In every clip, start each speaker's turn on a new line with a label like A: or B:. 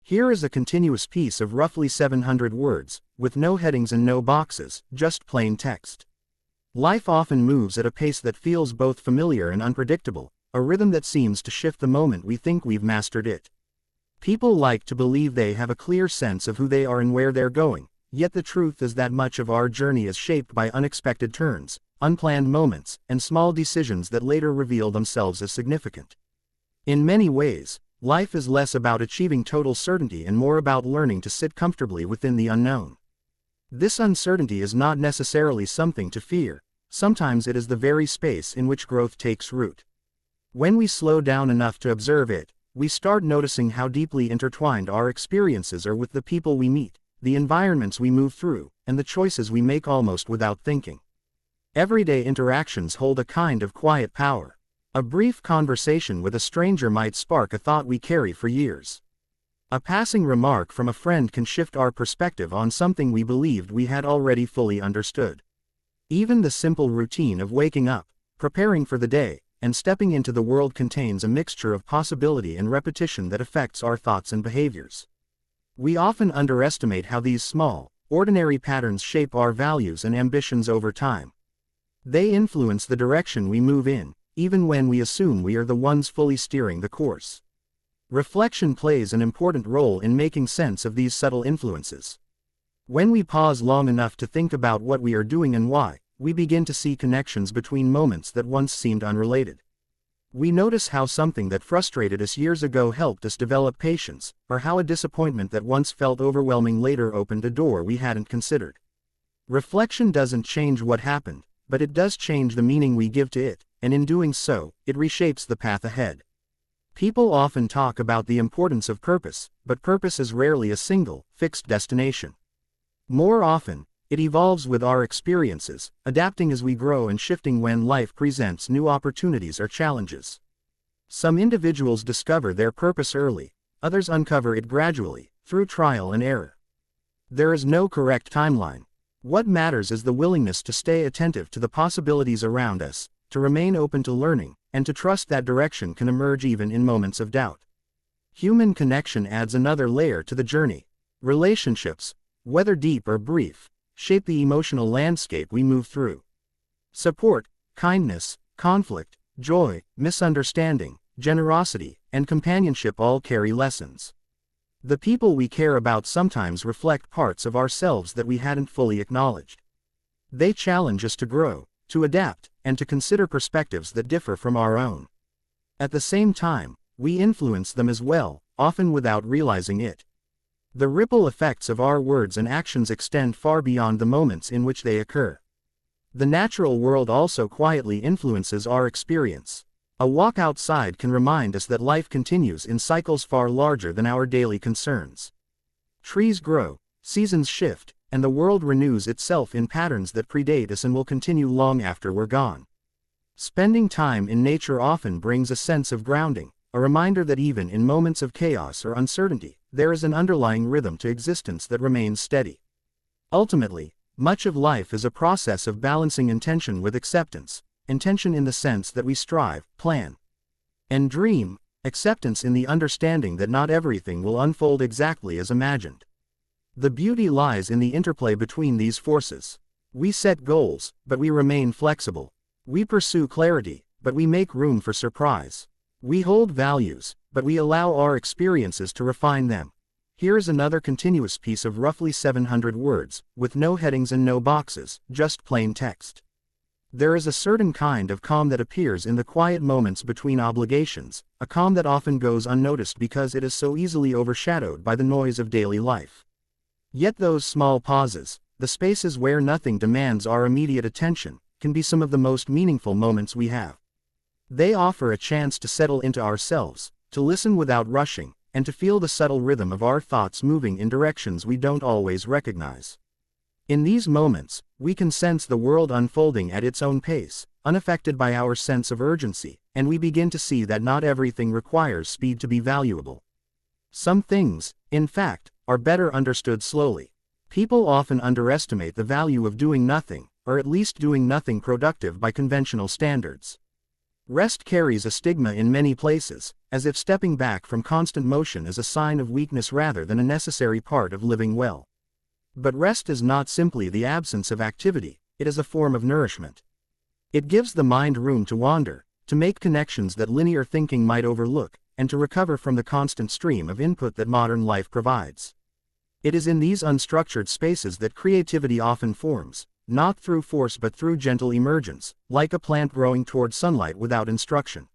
A: Here is a continuous piece of roughly 700 words, with no headings and no boxes, just plain text. Life often moves at a pace that feels both familiar and unpredictable, a rhythm that seems to shift the moment we think we've mastered it. People like to believe they have a clear sense of who they are and where they're going, yet the truth is that much of our journey is shaped by unexpected turns, unplanned moments, and small decisions that later reveal themselves as significant. In many ways, life is less about achieving total certainty and more about learning to sit comfortably within the unknown. This uncertainty is not necessarily something to fear, sometimes it is the very space in which growth takes root. When we slow down enough to observe it, we start noticing how deeply intertwined our experiences are with the people we meet, the environments we move through, and the choices we make almost without thinking. Everyday interactions hold a kind of quiet power. A brief conversation with a stranger might spark a thought we carry for years. A passing remark from a friend can shift our perspective on something we believed we had already fully understood. Even the simple routine of waking up, preparing for the day, and stepping into the world contains a mixture of possibility and repetition that affects our thoughts and behaviors. We often underestimate how these small, ordinary patterns shape our values and ambitions over time. They influence the direction we move in, even when we assume we are the ones fully steering the course. Reflection plays an important role in making sense of these subtle influences. When we pause long enough to think about what we are doing and why, we begin to see connections between moments that once seemed unrelated. We notice how something that frustrated us years ago helped us develop patience, or how a disappointment that once felt overwhelming later opened a door we hadn't considered. Reflection doesn't change what happened, but it does change the meaning we give to it, and in doing so, it reshapes the path ahead. People often talk about the importance of purpose, but purpose is rarely a single, fixed destination. More often, it evolves with our experiences, adapting as we grow and shifting when life presents new opportunities or challenges. Some individuals discover their purpose early, others uncover it gradually, through trial and error. There is no correct timeline. What matters is the willingness to stay attentive to the possibilities around us, to remain open to learning, and to trust that direction can emerge even in moments of doubt. Human connection adds another layer to the journey. Relationships, whether deep or brief, shape the emotional landscape we move through. Support, kindness, conflict, joy, misunderstanding, generosity, and companionship all carry lessons. The people we care about sometimes reflect parts of ourselves that we hadn't fully acknowledged. They challenge us to grow, to adapt, and to consider perspectives that differ from our own. At the same time, we influence them as well, often without realizing it. The ripple effects of our words and actions extend far beyond the moments in which they occur. The natural world also quietly influences our experience. A walk outside can remind us that life continues in cycles far larger than our daily concerns. Trees grow, seasons shift, and the world renews itself in patterns that predate us and will continue long after we're gone. Spending time in nature often brings a sense of grounding, a reminder that even in moments of chaos or uncertainty, there is an underlying rhythm to existence that remains steady. Ultimately, much of life is a process of balancing intention with acceptance, intention in the sense that we strive, plan, and dream, acceptance in the understanding that not everything will unfold exactly as imagined. The beauty lies in the interplay between these forces. We set goals, but we remain flexible. We pursue clarity, but we make room for surprise. We hold values, but we allow our experiences to refine them. Here is another continuous piece of roughly 700 words, with no headings and no boxes, just plain text. There is a certain kind of calm that appears in the quiet moments between obligations, a calm that often goes unnoticed because it is so easily overshadowed by the noise of daily life. Yet those small pauses, the spaces where nothing demands our immediate attention, can be some of the most meaningful moments we have. They offer a chance to settle into ourselves, to listen without rushing, and to feel the subtle rhythm of our thoughts moving in directions we don't always recognize. In these moments, we can sense the world unfolding at its own pace, unaffected by our sense of urgency, and we begin to see that not everything requires speed to be valuable. Some things, in fact, are better understood slowly. People often underestimate the value of doing nothing, or at least doing nothing productive by conventional standards. Rest carries a stigma in many places, as if stepping back from constant motion is a sign of weakness rather than a necessary part of living well. But rest is not simply the absence of activity, it is a form of nourishment. It gives the mind room to wander, to make connections that linear thinking might overlook, and to recover from the constant stream of input that modern life provides. It is in these unstructured spaces that creativity often forms, not through force but through gentle emergence, like a plant growing toward sunlight without instruction.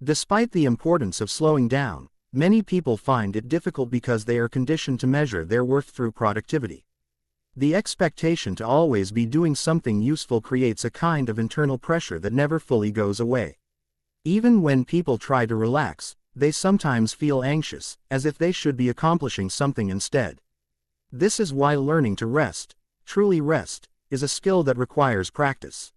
A: Despite the importance of slowing down, many people find it difficult because they are conditioned to measure their worth through productivity. The expectation to always be doing something useful creates a kind of internal pressure that never fully goes away. Even when people try to relax, they sometimes feel anxious, as if they should be accomplishing something instead. This is why learning to rest, truly rest, is a skill that requires practice.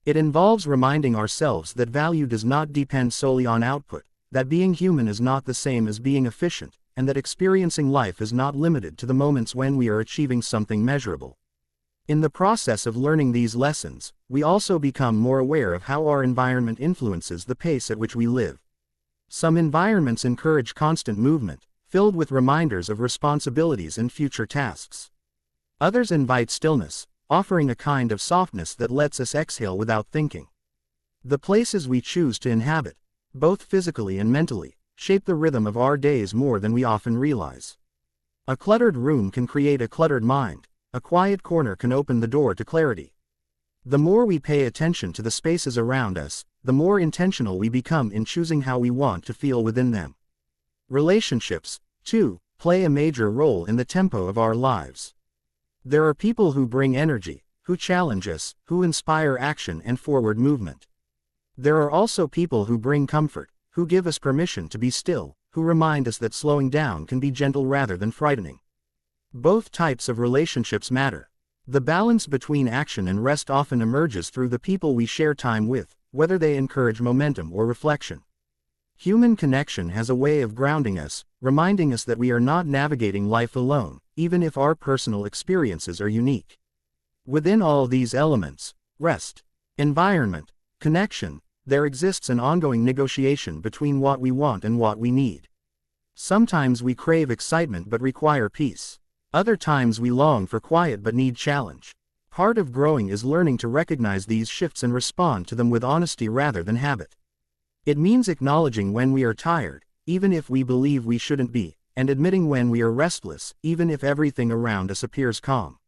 A: It involves reminding ourselves that value does not depend solely on output, that being human is not the same as being efficient, and that experiencing life is not limited to the moments when we are achieving something measurable. In the process of learning these lessons, we also become more aware of how our environment influences the pace at which we live. Some environments encourage constant movement, filled with reminders of responsibilities and future tasks. Others invite stillness, offering a kind of softness that lets us exhale without thinking. The places we choose to inhabit, both physically and mentally, shape the rhythm of our days more than we often realize. A cluttered room can create a cluttered mind, a quiet corner can open the door to clarity. The more we pay attention to the spaces around us, the more intentional we become in choosing how we want to feel within them. Relationships, too, play a major role in the tempo of our lives. There are people who bring energy, who challenge us, who inspire action and forward movement. There are also people who bring comfort, who give us permission to be still, who remind us that slowing down can be gentle rather than frightening. Both types of relationships matter. The balance between action and rest often emerges through the people we share time with, whether they encourage momentum or reflection. Human connection has a way of grounding us, reminding us that we are not navigating life alone, even if our personal experiences are unique. Within all these elements, rest, environment, connection, there exists an ongoing negotiation between what we want and what we need. Sometimes we crave excitement but require peace. Other times we long for quiet but need challenge. Part of growing is learning to recognize these shifts and respond to them with honesty rather than habit. It means acknowledging when we are tired, even if we believe we shouldn't be, and admitting when we are restless, even if everything around us appears calm.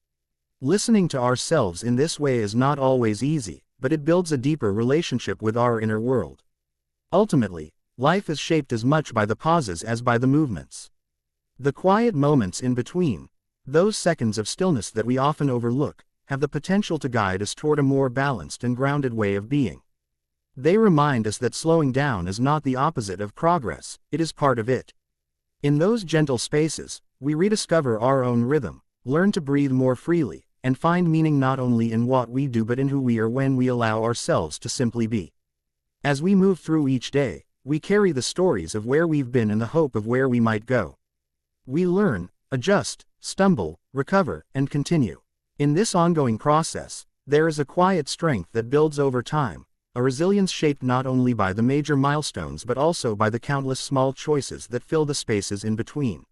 A: Listening to ourselves in this way is not always easy, but it builds a deeper relationship with our inner world. Ultimately, life is shaped as much by the pauses as by the movements. The quiet moments in between, those seconds of stillness that we often overlook, have the potential to guide us toward a more balanced and grounded way of being. They remind us that slowing down is not the opposite of progress, it is part of it. In those gentle spaces, we rediscover our own rhythm, learn to breathe more freely, and find meaning not only in what we do but in who we are when we allow ourselves to simply be. As we move through each day, we carry the stories of where we've been and the hope of where we might go. We learn, adjust, stumble, recover, and continue. In this ongoing process, there is a quiet strength that builds over time, a resilience shaped not only by the major milestones but also by the countless small choices that fill the spaces in between.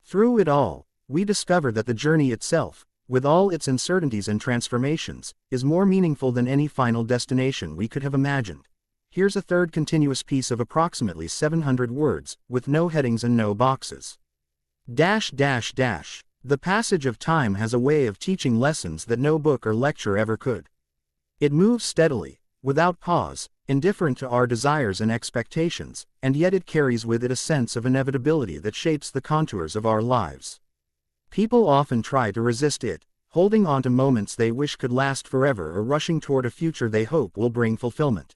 A: Through it all, we discover that the journey itself, with all its uncertainties and transformations, is more meaningful than any final destination we could have imagined. Here's a third continuous piece of approximately 700 words, with no headings and no boxes. The passage of time has a way of teaching lessons that no book or lecture ever could. It moves steadily, without pause, indifferent to our desires and expectations, and yet it carries with it a sense of inevitability that shapes the contours of our lives. People often try to resist it, holding on to moments they wish could last forever or rushing toward a future they hope will bring fulfillment.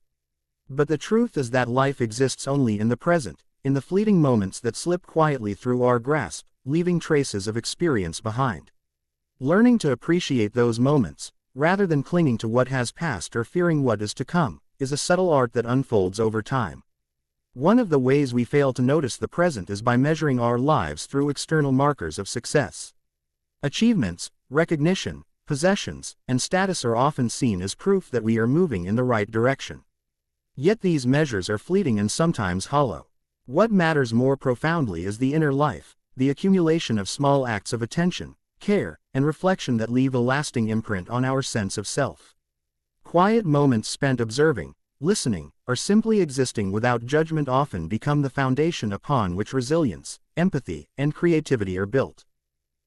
A: But the truth is that life exists only in the present, in the fleeting moments that slip quietly through our grasp, leaving traces of experience behind. Learning to appreciate those moments, rather than clinging to what has passed or fearing what is to come, is a subtle art that unfolds over time. One of the ways we fail to notice the present is by measuring our lives through external markers of success. Achievements, recognition, possessions, and status are often seen as proof that we are moving in the right direction. Yet these measures are fleeting and sometimes hollow. What matters more profoundly is the inner life, the accumulation of small acts of attention, care, and reflection that leave a lasting imprint on our sense of self. Quiet moments spent observing, listening, or simply existing without judgment often become the foundation upon which resilience, empathy, and creativity are built.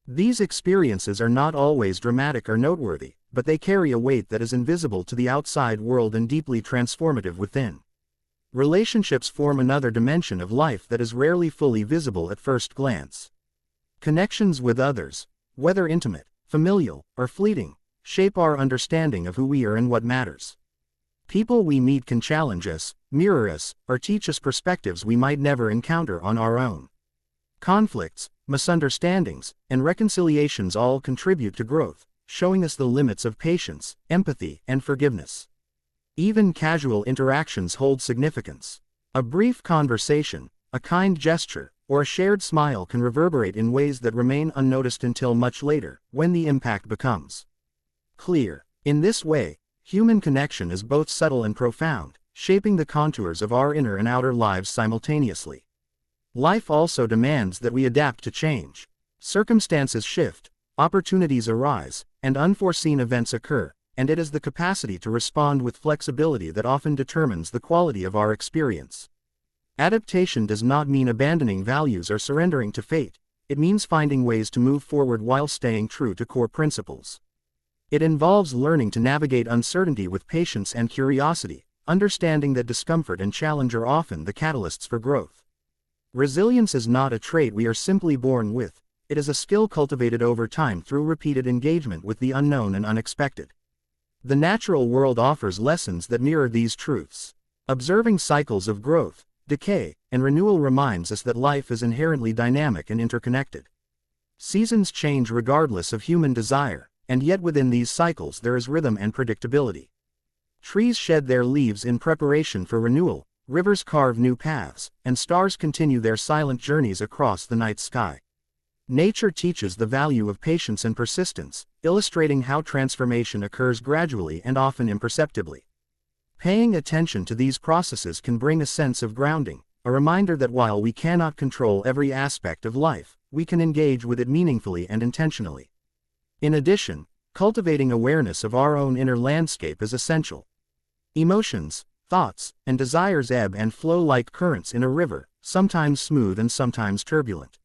A: These experiences are not always dramatic or noteworthy, but they carry a weight that is invisible to the outside world and deeply transformative within. Relationships form another dimension of life that is rarely fully visible at first glance. Connections with others, whether intimate, familial, or fleeting, shape our understanding of who we are and what matters. People we meet can challenge us, mirror us, or teach us perspectives we might never encounter on our own. Conflicts, misunderstandings, and reconciliations all contribute to growth, showing us the limits of patience, empathy, and forgiveness. Even casual interactions hold significance. A brief conversation, a kind gesture, or a shared smile can reverberate in ways that remain unnoticed until much later, when the impact becomes clear. In this way, human connection is both subtle and profound, shaping the contours of our inner and outer lives simultaneously. Life also demands that we adapt to change. Circumstances shift, opportunities arise, and unforeseen events occur, and it is the capacity to respond with flexibility that often determines the quality of our experience. Adaptation does not mean abandoning values or surrendering to fate, it means finding ways to move forward while staying true to core principles. It involves learning to navigate uncertainty with patience and curiosity, understanding that discomfort and challenge are often the catalysts for growth. Resilience is not a trait we are simply born with, it is a skill cultivated over time through repeated engagement with the unknown and unexpected. The natural world offers lessons that mirror these truths. Observing cycles of growth, decay, and renewal reminds us that life is inherently dynamic and interconnected. Seasons change regardless of human desire, and yet within these cycles there is rhythm and predictability. Trees shed their leaves in preparation for renewal, rivers carve new paths, and stars continue their silent journeys across the night sky. Nature teaches the value of patience and persistence, illustrating how transformation occurs gradually and often imperceptibly. Paying attention to these processes can bring a sense of grounding, a reminder that while we cannot control every aspect of life, we can engage with it meaningfully and intentionally. In addition, cultivating awareness of our own inner landscape is essential. Emotions, thoughts, and desires ebb and flow like currents in a river, sometimes smooth and sometimes turbulent.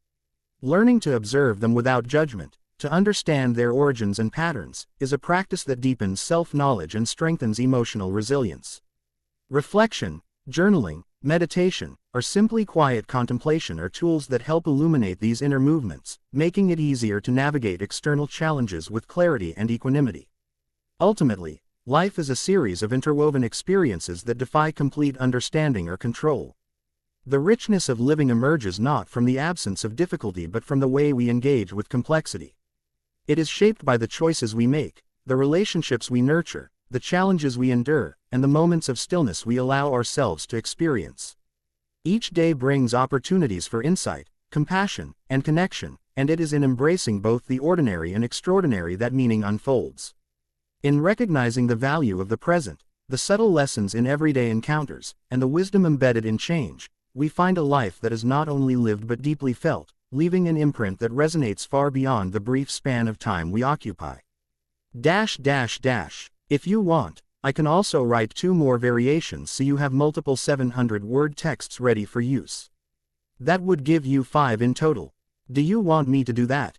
A: Learning to observe them without judgment, to understand their origins and patterns, is a practice that deepens self-knowledge and strengthens emotional resilience. Reflection, journaling, meditation, or simply quiet contemplation are tools that help illuminate these inner movements, making it easier to navigate external challenges with clarity and equanimity. Ultimately, life is a series of interwoven experiences that defy complete understanding or control. The richness of living emerges not from the absence of difficulty but from the way we engage with complexity. It is shaped by the choices we make, the relationships we nurture, the challenges we endure, and the moments of stillness we allow ourselves to experience. Each day brings opportunities for insight, compassion, and connection, and it is in embracing both the ordinary and extraordinary that meaning unfolds. In recognizing the value of the present, the subtle lessons in everyday encounters, and the wisdom embedded in change, we find a life that is not only lived but deeply felt, leaving an imprint that resonates far beyond the brief span of time we occupy. If you want, I can also write 2 more variations so you have multiple 700-word texts ready for use. That would give you 5 in total. Do you want me to do that?